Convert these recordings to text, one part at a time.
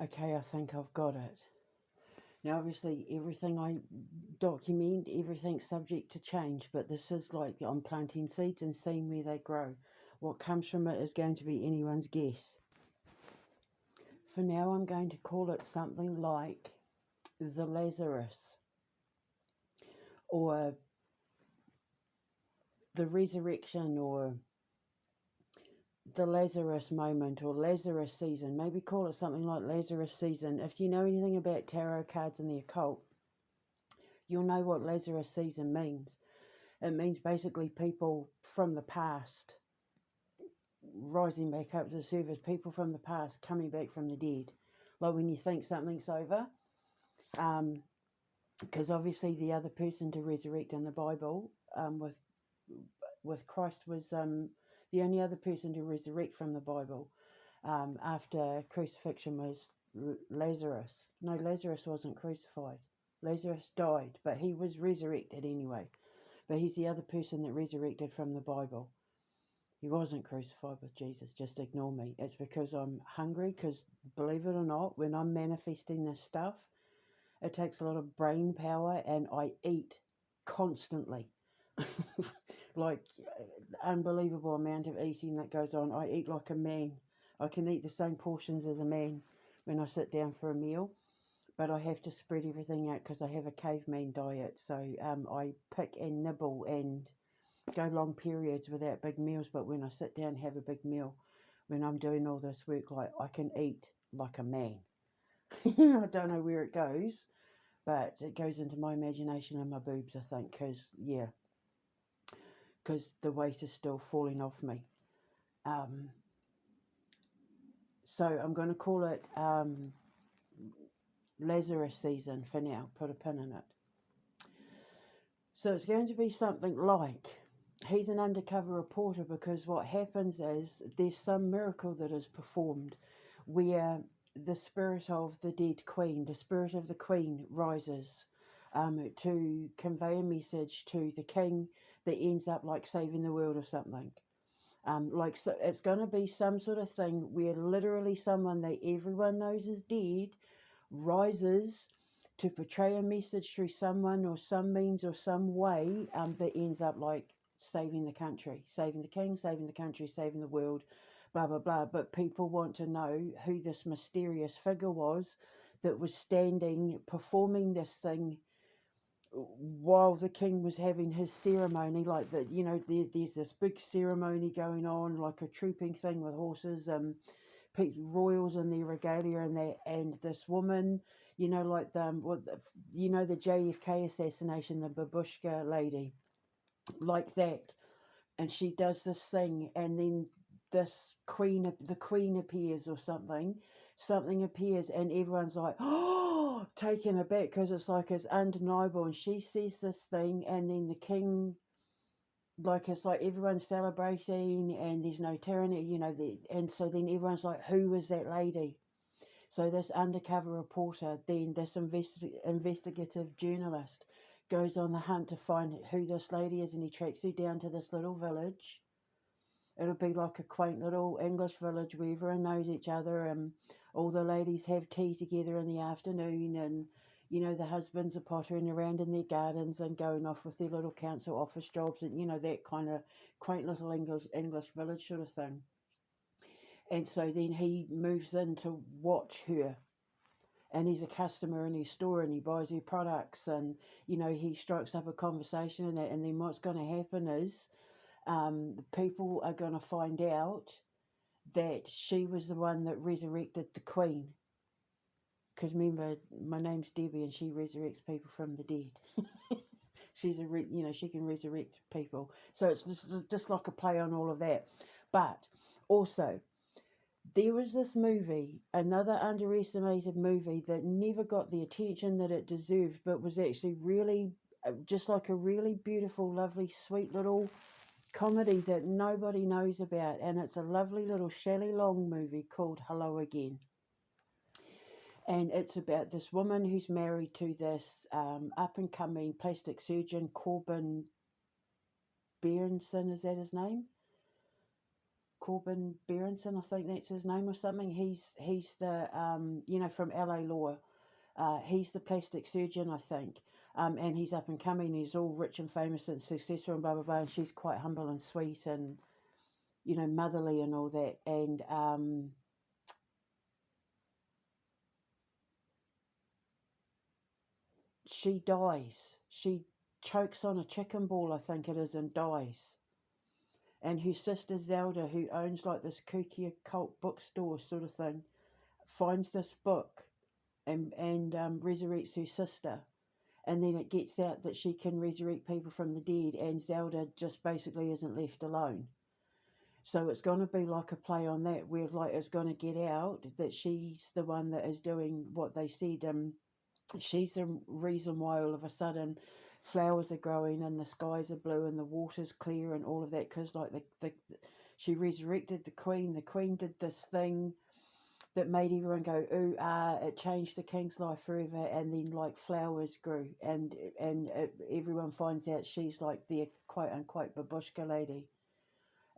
Okay, I think I've got it. Now, obviously, everything I document, everything's subject to change, but this is like I'm planting seeds and seeing where they grow. What comes from it is going to be anyone's guess. For now, I'm going to call it something like the Lazarus, or the resurrection, or the Lazarus moment, or Lazarus season. Maybe call it something like Lazarus season. If you know anything about tarot cards and the occult, you'll know what Lazarus season means. It means basically people from the past rising back up to the surface, people from the past coming back from the dead. Like when you think something's over, because obviously the other person to resurrect in the Bible, with Christ, was the only other person to resurrect from the Bible after crucifixion was Lazarus. No, Lazarus wasn't crucified. Lazarus died, but he was resurrected anyway. But he's the other person that resurrected from the Bible. He wasn't crucified with Jesus. Just ignore me. It's because I'm hungry, because believe it or not, when I'm manifesting this stuff, it takes a lot of brain power, and I eat constantly. Like, unbelievable amount of eating that goes on. I eat like a man. I can eat the same portions as a man when I sit down for a meal, but I have to spread everything out because I have a caveman diet. So I pick and nibble and go long periods without big meals, but when I sit down and have a big meal, when I'm doing all this work, like, I can eat like a man. I don't know where it goes, but it goes into my imagination and my boobs, I think, because the weight is still falling off me. So I'm going to call it Lazarus season for now, put a pin in it. So it's going to be something like, he's an undercover reporter, because what happens is there's some miracle that is performed where the spirit of the dead queen, the spirit of the queen, rises to convey a message to the king that ends up like saving the world or something. So it's going to be some sort of thing where literally someone that everyone knows is dead rises to portray a message through someone or some means or some way that ends up like saving the country, saving the king, saving the country, saving the world, blah, blah, blah. But people want to know who this mysterious figure was that was standing, performing this thing while the king was having his ceremony. Like that, there's this big ceremony going on, like a trooping thing with horses, royals in their regalia and that, and this woman, like the JFK assassination, the babushka lady, like that, and she does this thing, and then the queen appears, or something appears, and everyone's like, oh, taken aback, because it's undeniable, and she sees this thing, and then the king, like, it's like everyone's celebrating, and there's no tyranny, and so then everyone's like, who was that lady? So this undercover reporter, then this investigative journalist, goes on the hunt to find who this lady is, and he tracks her down to this little village. It'll be like a quaint little English village where everyone knows each other, and all the ladies have tea together in the afternoon, and the husbands are pottering around in their gardens and going off with their little council office jobs, and that kind of quaint little English village sort of thing. And so then he moves in to watch her, and he's a customer in his store, and he buys her products, and he strikes up a conversation, and that, and then what's going to happen is people are going to find out that she was the one that resurrected the queen. Because remember, my name's Debbie, and she resurrects people from the dead. She's she can resurrect people. So it's just like a play on all of that. But also, there was this movie, another underestimated movie that never got the attention that it deserved, but was actually really, just like a really beautiful, lovely, sweet little comedy that nobody knows about. And it's a lovely little Shelley Long movie called Hello Again. And it's about this woman who's married to this up-and-coming plastic surgeon, Corbin Berenson, is that his name? Corbin Berenson, I think that's his name or something. He's the from LA Law. He's the plastic surgeon, I think. And he's up and coming. He's all rich and famous and successful and blah blah blah. And she's quite humble and sweet and motherly and all that. And she dies. She chokes on a chicken ball, I think it is, and dies. And her sister Zelda, who owns like this kooky occult bookstore sort of thing, finds this book and resurrects her sister. And then it gets out that she can resurrect people from the dead, and Zelda just basically isn't left alone. So it's going to be like a play on that, where like it's going to get out that she's the one that is doing what they said. She's the reason why all of a sudden flowers are growing and the skies are blue and the water's clear and all of that, because like she resurrected the queen. The queen did this thing that made everyone go ooh ah. It changed the king's life forever, and then like flowers grew, and everyone finds out she's like the quote unquote babushka lady.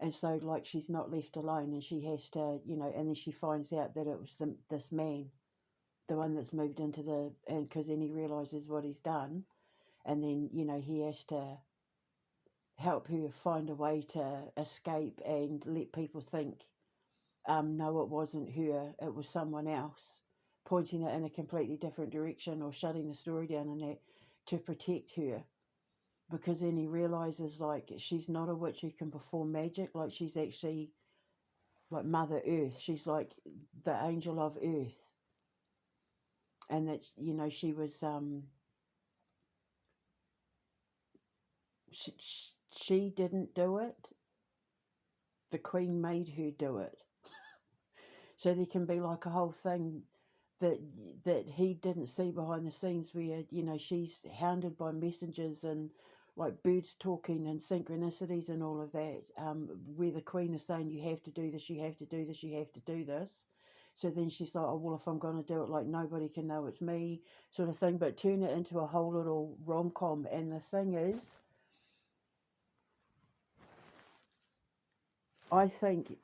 And so like she's not left alone, and she has to and then she finds out that it was this man, the one that's moved into and because then he realizes what he's done, and then he has to help her find a way to escape and let people think no, it wasn't her, it was someone else, pointing it in a completely different direction or shutting the story down and that, to protect her. Because then he realizes like she's not a witch who can perform magic, like she's actually like Mother Earth, she's like the angel of Earth. And that she was she didn't do it, the queen made her do it. So there can be like a whole thing that he didn't see behind the scenes, where she's hounded by messengers and like birds talking and synchronicities and all of that, where the queen is saying you have to do this, you have to do this, you have to do this. So then she's like, oh well, if I'm going to do it, like nobody can know it's me, sort of thing. But turn it into a whole little rom-com. And the thing is, I think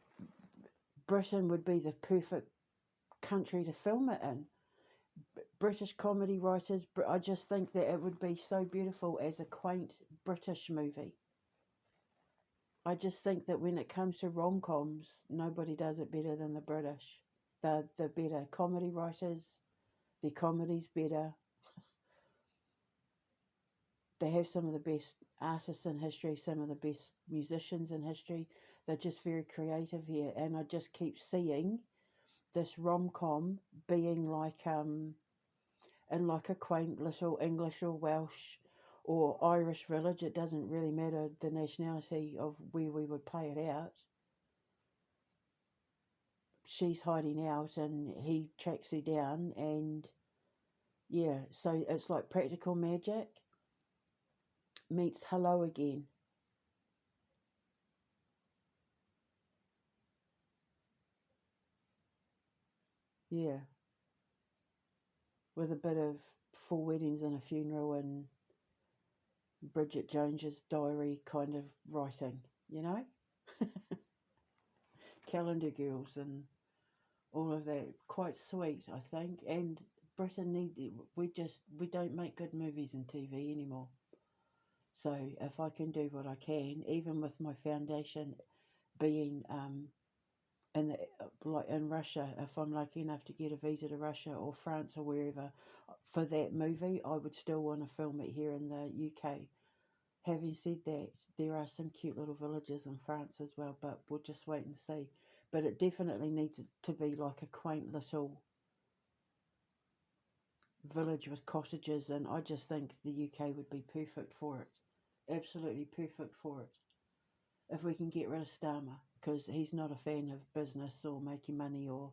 Britain would be the perfect country to film it in. British comedy writers, I just think that it would be so beautiful as a quaint British movie. I just think that when it comes to rom-coms, nobody does it better than the British. They're better comedy writers, their comedy's better. They have some of the best artists in history, some of the best musicians in history. They're just very creative here, and I just keep seeing this rom-com being like in like a quaint little English or Welsh or Irish village. It doesn't really matter the nationality of where we would play it out. She's hiding out and he tracks her down, and yeah, so it's like practical magic meets Hello Again. Yeah, with a bit of four weddings and a funeral and Bridget Jones's diary kind of writing, Calendar Girls and all of that. Quite sweet, I think. And Britain we don't make good movies and TV anymore. So if I can do what I can, even with my foundation being in Russia, if I'm lucky enough to get a visa to Russia or France or wherever for that movie, I would still want to film it here in the UK. Having said that, there are some cute little villages in France as well, but we'll just wait and see. But it definitely needs to be like a quaint little village with cottages, and I just think the UK would be perfect for it. Absolutely perfect for it. If we can get rid of Starmer, because he's not a fan of business or making money or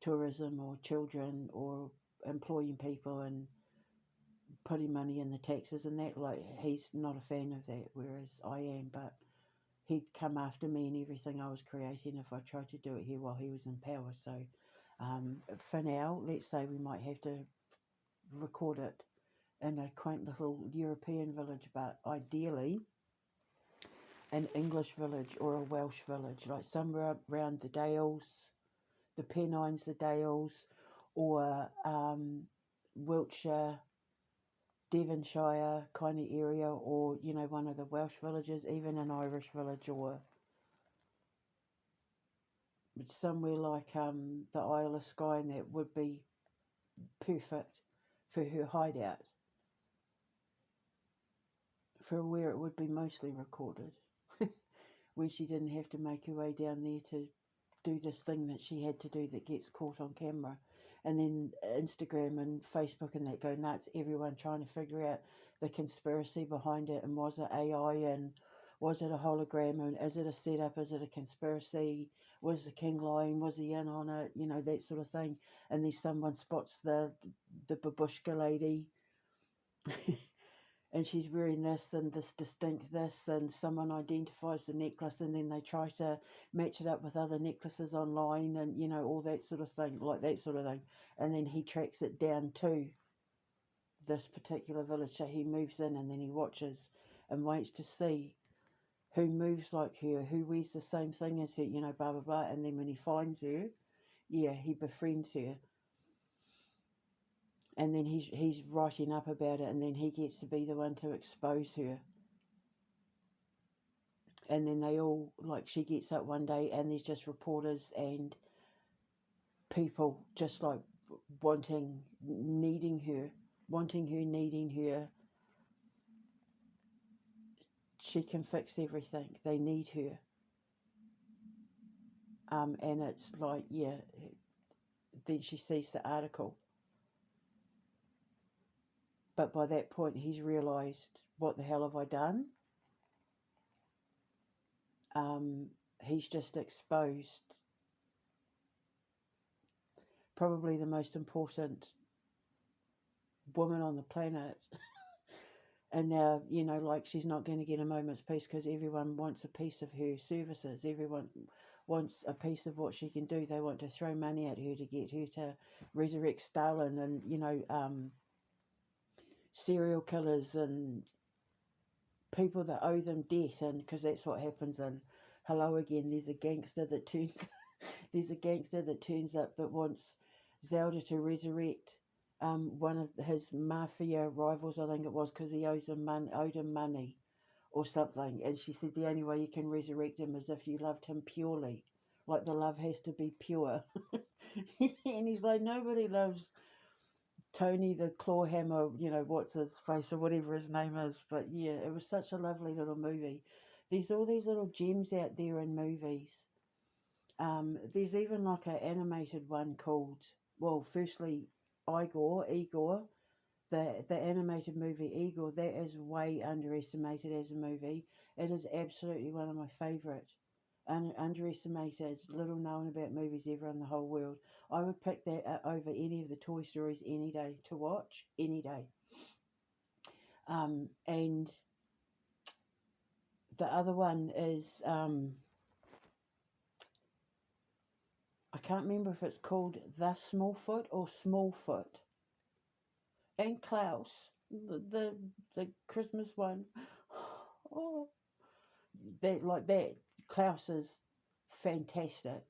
tourism or children or employing people and putting money in the taxes and that, like he's not a fan of that, whereas I am. But he'd come after me and everything I was creating if I tried to do it here while he was in power. So for now, let's say we might have to record it in a quaint little European village, but ideally an English village or a Welsh village, like somewhere around the Dales, the Pennines, the Dales, or Wiltshire, Devonshire kind of area, or one of the Welsh villages, even an Irish village, or somewhere like the Isle of Skye, and that would be perfect for her hideout, for where it would be mostly recorded, when she didn't have to make her way down there to do this thing that she had to do that gets caught on camera. And then Instagram and Facebook and that go nuts, everyone trying to figure out the conspiracy behind it, and was it AI, and was it a hologram, and is it a setup, is it a conspiracy, was the king lying, was he in on it, that sort of thing. And then someone spots the babushka lady and she's wearing this and this distinct this, and someone identifies the necklace, and then they try to match it up with other necklaces online, and all that sort of thing, like that sort of thing. And then he tracks it down to this particular village, so he moves in, and then he watches and waits to see who moves like her, who wears the same thing as her, blah blah blah. And then when he finds her, he befriends her, and then he's writing up about it, and then he gets to be the one to expose her. And then they all, like, she gets up one day and there's just reporters and people just like needing her. She can fix everything. They need her. And it's like, then she sees the article. But by that point, he's realised, what the hell have I done? He's just exposed probably the most important woman on the planet. And now, like, she's not going to get a moment's peace, because everyone wants a piece of her services. Everyone wants a piece of what she can do. They want to throw money at her to get her to resurrect Stalin, and, serial killers and people that owe them debt. And because that's what happens in Hello Again. There's a gangster that turns up that wants Zelda to resurrect one of his mafia rivals, I think it was, because he owed him money or something. And she said the only way you can resurrect him is if you loved him purely. Like, the love has to be pure. And he's like, nobody loves Tony the Clawhammer, what's his face, or whatever his name is. But yeah, it was such a lovely little movie. There's all these little gems out there in movies. There's even like an animated one called, well, firstly, Igor, the animated movie Igor. That is way underestimated as a movie. It is absolutely one of my favourite underestimated, little known about movies ever in the whole world. I would pick that over any of the Toy Stories any day to watch, any day. And the other one is, I can't remember if it's called The Smallfoot or Smallfoot. And Klaus, the Christmas one. Oh, that Klaus is fantastic.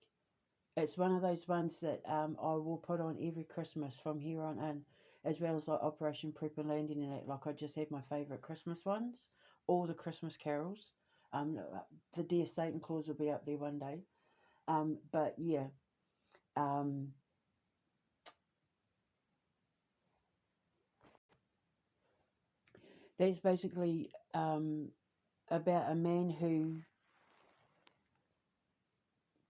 It's one of those ones that I will put on every Christmas from here on in, as well as like Operation Prep and Landing and that. Like, I just have my favourite Christmas ones, all the Christmas carols. The Dear Satan Claus will be up there one day. But yeah, that's basically about a man who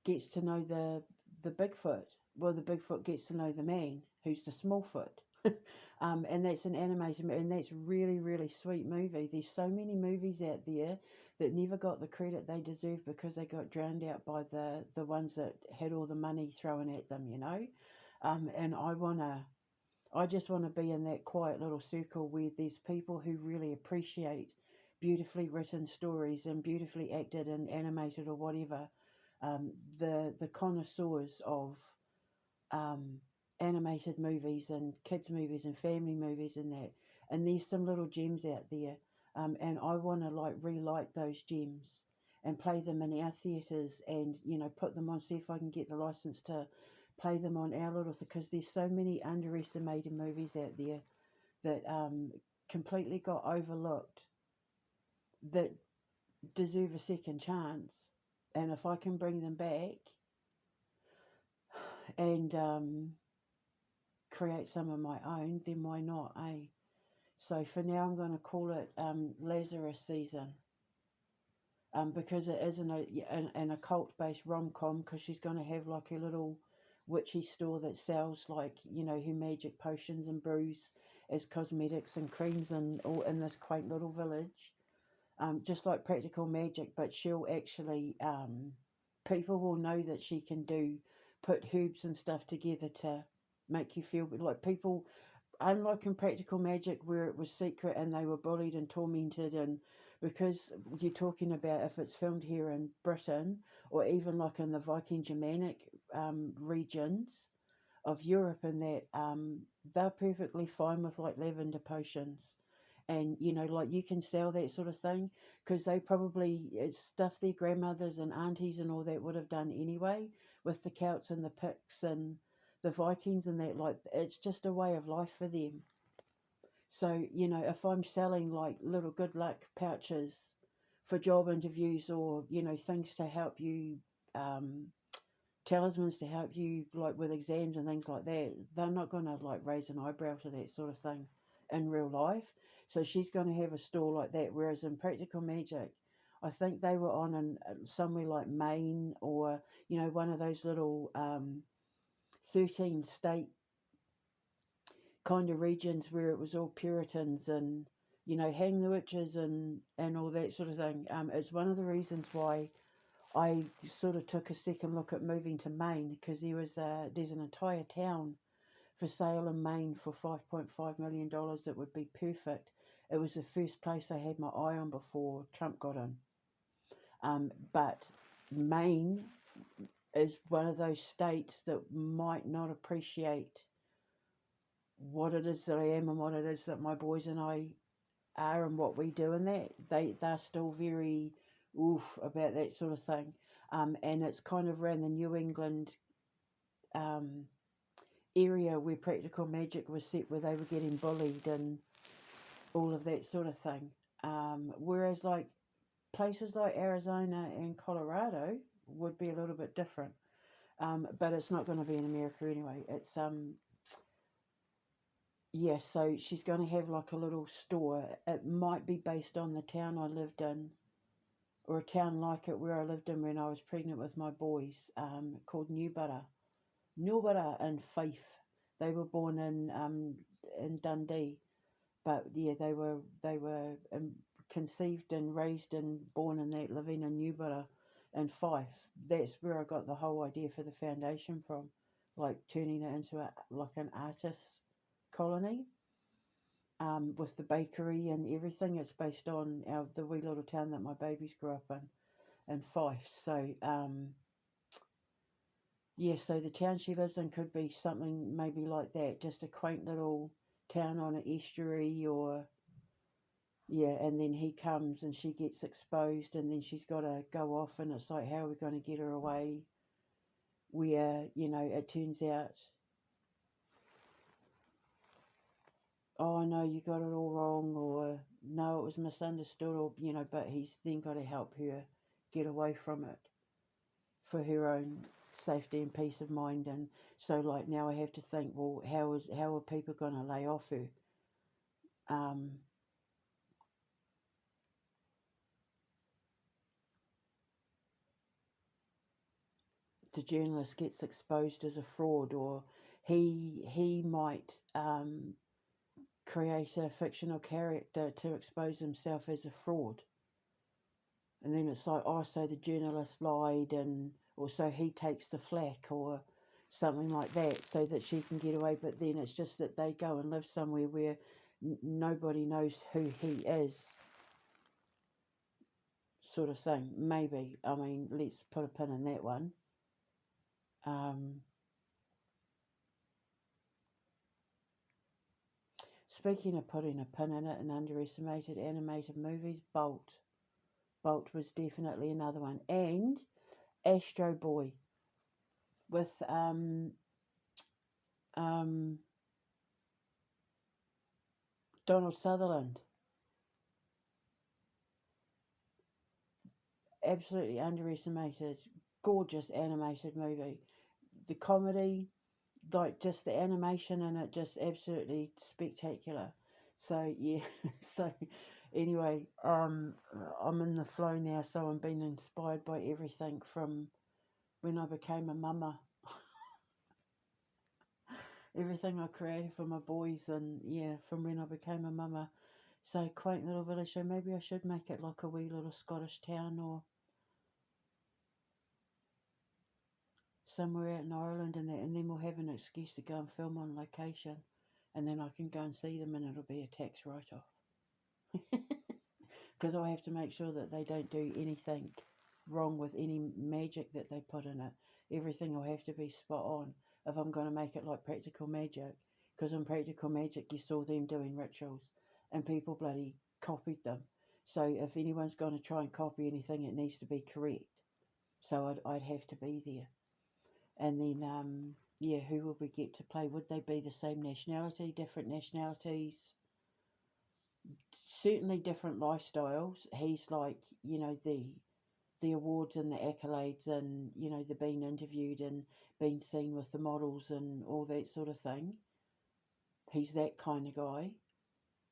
gets to know the Bigfoot. Well, the Bigfoot gets to know the man who's the Smallfoot. And that's an animated, and that's really, really sweet movie. There's so many movies out there that never got the credit they deserve because they got drowned out by the ones that had all the money thrown at them, And I just want to be in that quiet little circle where there's people who really appreciate beautifully written stories and beautifully acted and animated or whatever. The connoisseurs of animated movies and kids movies and family movies and that. And there's some little gems out there. And I want to like relight those gems and play them in our theatres, and put them on, see if I can get the license to play them on our little, because there's so many underestimated movies out there that completely got overlooked, that deserve a second chance. And if I can bring them back and create some of my own, then why not, eh? So for now, I'm going to call it Lazarus season, because it is an occult-based rom-com, because she's going to have like her little witchy store that sells like, her magic potions and brews as cosmetics and creams, and all in this quaint little village. Just like practical magic, but she'll actually, people will know that she can put herbs and stuff together to make you feel like people, unlike in practical magic where it was secret and they were bullied and tormented. And because you're talking about, if it's filmed here in Britain, or even like in the Viking Germanic regions of Europe, and that they're perfectly fine with like lavender potions. And like, you can sell that sort of thing, because it's stuff their grandmothers and aunties and all that would have done anyway, with the Celts and the Picts and the Vikings and that. Like, it's just a way of life for them. So if I'm selling like little good luck pouches for job interviews, or things to help you, talismans to help you like with exams and things like that, they're not going to like raise an eyebrow to that sort of thing in real life. So she's going to have a store like that. Whereas in practical magic, I think they were on in somewhere like Maine, or one of those little 13 state kind of regions where it was all Puritans and hang the witches and all that sort of thing. It's one of the reasons why I sort of took a second look at moving to Maine, because there's an entire town for sale in Maine for $5.5 million that would be perfect. It was the first place I had my eye on before Trump got in. But Maine is one of those states that might not appreciate what it is that I am and what it is that my boys and I are and what we do, and that they're still very oof about that sort of thing. And it's kind of around the New England area where practical magic was set, where they were getting bullied and all of that sort of thing. Whereas like places like Arizona and Colorado would be a little bit different. But it's not going to be in America anyway. It's yeah, so she's going to have like a little store. It might be based on the town I lived in, or a town like it where I lived in when I was pregnant with my boys, called Newbutter and Fife. They were born in Dundee, but yeah, they were conceived and raised and born in that, living in Newbutter and Fife. That's where I got the whole idea for the foundation from, like turning it into an artist's colony, with the bakery and everything. It's based on the wee little town that my babies grew up in Fife. So yeah, so the town she lives in could be something maybe like that, just a quaint little town on an estuary, or yeah, and then he comes and she gets exposed, and then she's got to go off, and it's like, how are we going to get her away? Where, it turns out, oh no, you got it all wrong, or no, it was misunderstood, or, but he's then got to help her get away from it for her own safety and peace of mind. And so like now I have to think, well, how are people going to lay off her? The journalist gets exposed as a fraud, or he might create a fictional character to expose himself as a fraud, and then it's like, oh, so the journalist lied, and or so he takes the flack, or something like that, so that she can get away. But then it's just that they go and live somewhere where nobody knows who he is, sort of thing. Maybe, I mean, let's put a pin in that one. Speaking of putting a pin in it, and underestimated animated movies, Bolt. Bolt was definitely another one. And Astro Boy with um, Donald Sutherland. Absolutely underestimated. Gorgeous animated movie. The comedy, like just the animation in it, just absolutely spectacular. So yeah, so anyway, I'm in the flow now. So I'm being inspired by everything from when I became a mama, everything I created for my boys, and yeah, from when I became a mama. So quaint little village. So maybe I should make it like a wee little Scottish town or somewhere out in Ireland, and that, and then we'll have an excuse to go and film on location, and then I can go and see them, and it'll be a tax write-off. Because I have to make sure that they don't do anything wrong with any magic that they put in it. Everything will have to be spot on if I'm going to make it like Practical Magic. Because in Practical Magic, you saw them doing rituals, and people bloody copied them. So if anyone's going to try and copy anything, it needs to be correct. So I'd have to be there. And then, yeah, who would we get to play? Would they be the same nationality, different nationalities? Certainly different lifestyles. He's like, you know, the awards and the accolades, and you know, the being interviewed and being seen with the models and all that sort of thing. He's that kind of guy,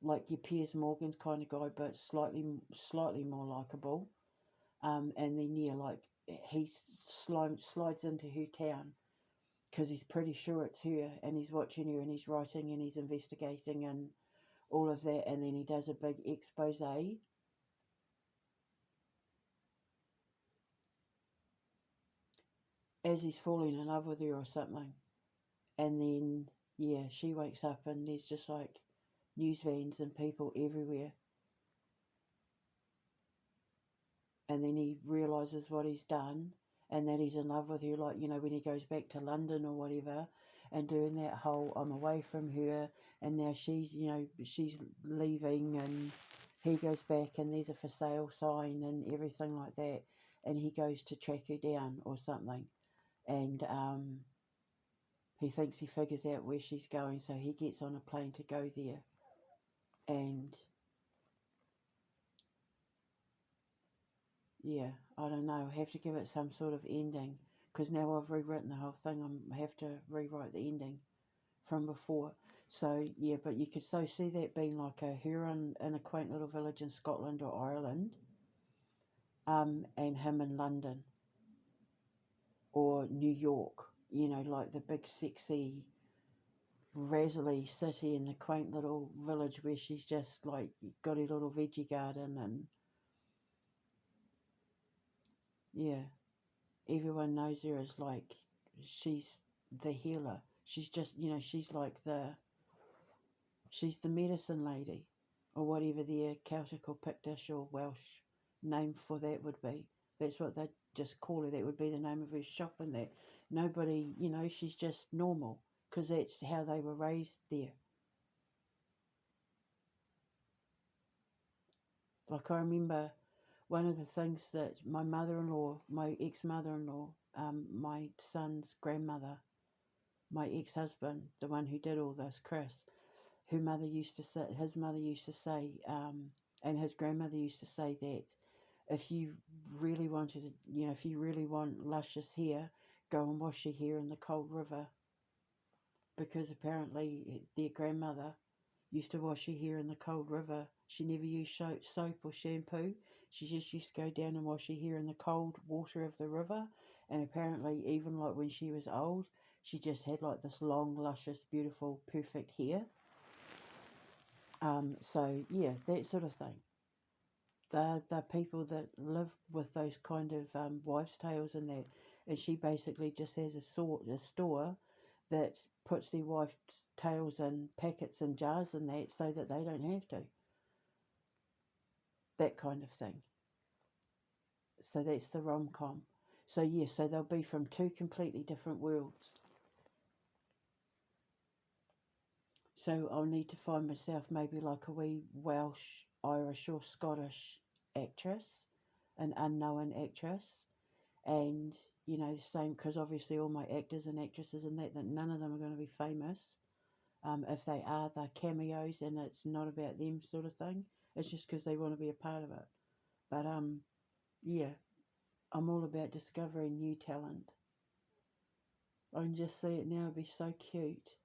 like your Piers Morgan kind of guy, but slightly more likable. And then yeah, like he slides into her town because he's pretty sure it's her, and he's watching her, and he's writing, and he's investigating, and all of that, and then he does a big expose as he's falling in love with her or something. And then, yeah, she wakes up and there's just like news vans and people everywhere. And then he realises what he's done and that he's in love with her, like, you know, when he goes back to London or whatever, and doing that whole I'm away from her, and now she's, you know, she's leaving, and he goes back and there's a for sale sign and everything like that, and he goes to track her down or something. And he thinks he figures out where she's going, so he gets on a plane to go there. And yeah, I don't know. I have to give it some sort of ending because now I've rewritten the whole thing. I have to rewrite the ending from before. So yeah, but you could so see that being like a Huron in a quaint little village in Scotland or Ireland, and him in London or New York. You know, like the big sexy Razzly city in the quaint little village where she's just like got her little veggie garden, and yeah, everyone knows her as like she's the healer. She's just, you know, she's the medicine lady, or whatever their Celtic or Pictish or Welsh name for that would be. That's what they just call her. That would be the name of her shop and that. Nobody, you know, she's just normal because that's how they were raised there. Like I remember one of the things that my mother-in-law, my ex-mother-in-law, my son's grandmother, my ex-husband, the one who did all this, Chris, her mother used to say, his mother used to say, and his grandmother used to say that if you really wanted, you know, if you really want luscious hair, go and wash your hair in the cold river, because apparently their grandmother used to wash her hair in the cold river. She never used soap or shampoo. She just used to go down and wash her hair in the cold water of the river. And apparently, even like when she was old, she just had like this long, luscious, beautiful, perfect hair. So yeah, that sort of thing. The people that live with those kind of wives' tales and that, and she basically just has a store that puts their wives' tales in packets and jars and that, so that they don't have to. That kind of thing. So that's the RomCom. So yeah, so they'll be from two completely different worlds. So I'll need to find myself maybe like a wee Welsh, Irish or Scottish actress, an unknown actress, and you know the same because obviously all my actors and actresses and that none of them are going to be famous. If they are, they're cameos, and it's not about them sort of thing. It's just because they want to be a part of it. But yeah, I'm all about discovering new talent. I can just see it now. It'd be so cute,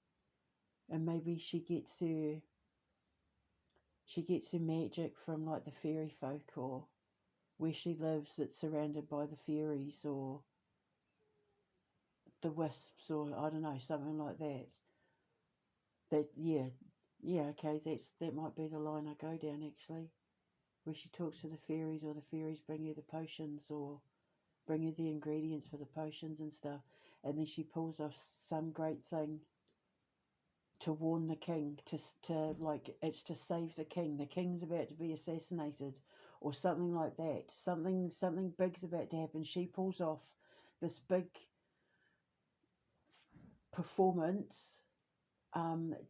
and maybe she gets her magic from like the fairy folk, or where she lives that's surrounded by the fairies, or the wisps, or I don't know, something like that. Yeah, okay, that might be the line I go down actually, where she talks to the fairies, or the fairies bring her the potions, or bring her the ingredients for the potions and stuff, and then she pulls off some great thing to warn the king, to like it's to save the king. The king's about to be assassinated, or something like that. Something big's about to happen. She pulls off this big performance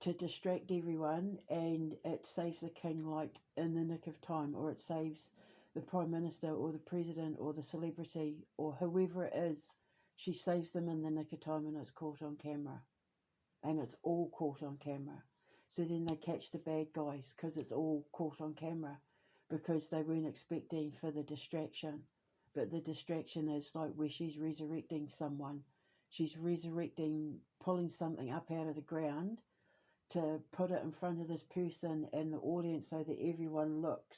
to distract everyone, and it saves the king like in the nick of time, or it saves the prime minister or the president or the celebrity or whoever it is. She saves them in the nick of time, and it's caught on camera, and it's all caught on camera. So then they catch the bad guys because it's all caught on camera, because they weren't expecting for the distraction. But the distraction is like where she's resurrecting someone. She's resurrecting, pulling something up out of the ground to put it in front of this person and the audience so that everyone looks.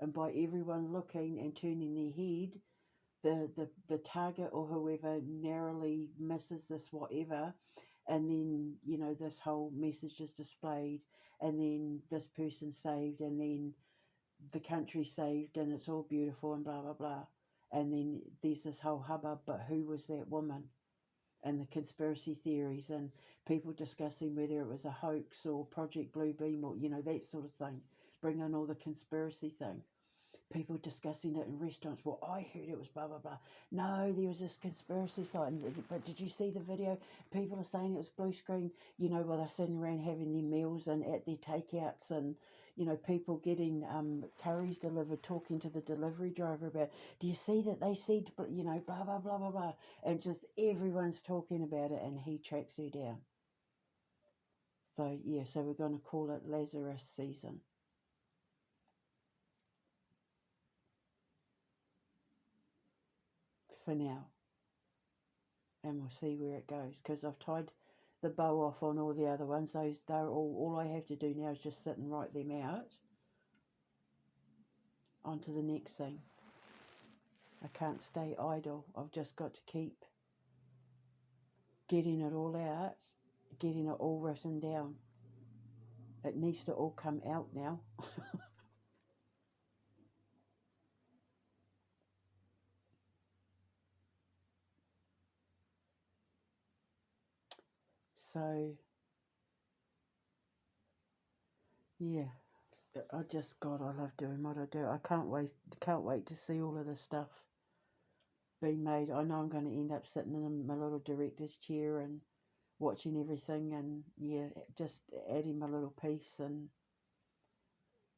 And by everyone looking and turning their head, the target or whoever narrowly misses this whatever, and then you know this whole message is displayed, and then this person saved, and then the country saved, and it's all beautiful and blah blah blah, and then there's this whole hubbub, but who was that woman, and the conspiracy theories, and people discussing whether it was a hoax or Project Bluebeam, or you know that sort of thing, bring on all the conspiracy thing, people discussing it in restaurants. Well, I heard it was blah blah blah. No, there was this conspiracy side. But did you see the video? People are saying it was blue screen. You know, while they're sitting around having their meals and at their takeouts, and you know, people getting curries delivered, talking to the delivery driver about. Do you see that they see? You know, blah blah blah blah blah, and just everyone's talking about it, and he tracks her down. So yeah, so we're going to call it Lazarus season for now. And we'll see where it goes, because I've tied the bow off on all the other ones. They're all I have to do now is just sit and write them out onto the next thing. I can't stay idle. I've just got to keep getting it all out, getting it all written down. It needs to all come out now. So yeah, I love doing what I do. I can't wait to see all of this stuff being made. I know I'm going to end up sitting in my little director's chair and watching everything, and yeah, just adding my little piece and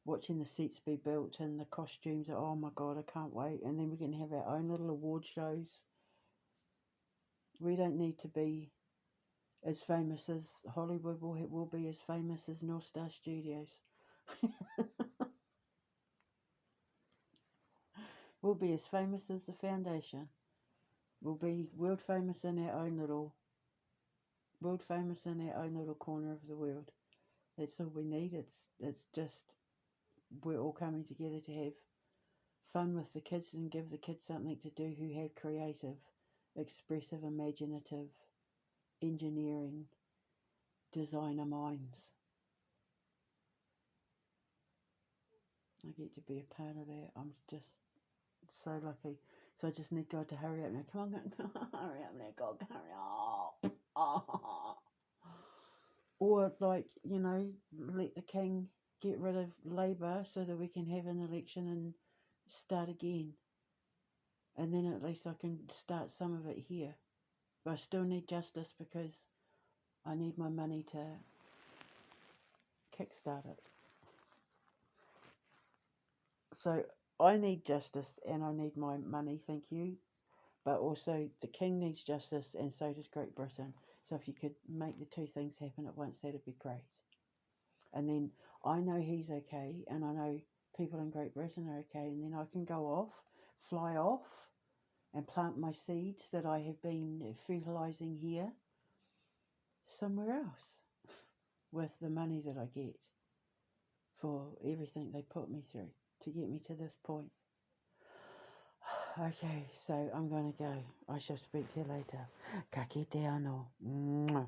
watching the sets be built and the costumes. Oh my god, I can't wait. And then we can have our own little award shows. We don't need to be as famous as Hollywood. Will be as famous as North Star Studios. We'll be as famous as the Foundation. We'll be world famous in our own little corner of the world. That's all we need. It's just we're all coming together to have fun with the kids and give the kids something to do who have creative, expressive, imaginative, engineering, designer minds. I get to be a part of that. I'm just so lucky. So I just need God to hurry up now. Come on, hurry up now, God, hurry up. Or like, you know, let the king get rid of Labour so that we can have an election and start again. And then at least I can start some of it here. But I still need justice, because I need my money to kickstart it. So I need justice and I need my money, thank you. But also, the King needs justice and so does Great Britain. So if you could make the two things happen at once, that'd be great. And then I know he's okay, and I know people in Great Britain are okay, and then I can go off, fly off, and plant my seeds that I have been fertilizing here somewhere else with the money that I get for everything they put me through to get me to this point. Okay, so I'm going to go. I shall speak to you later. Ka kite anō. Mwah.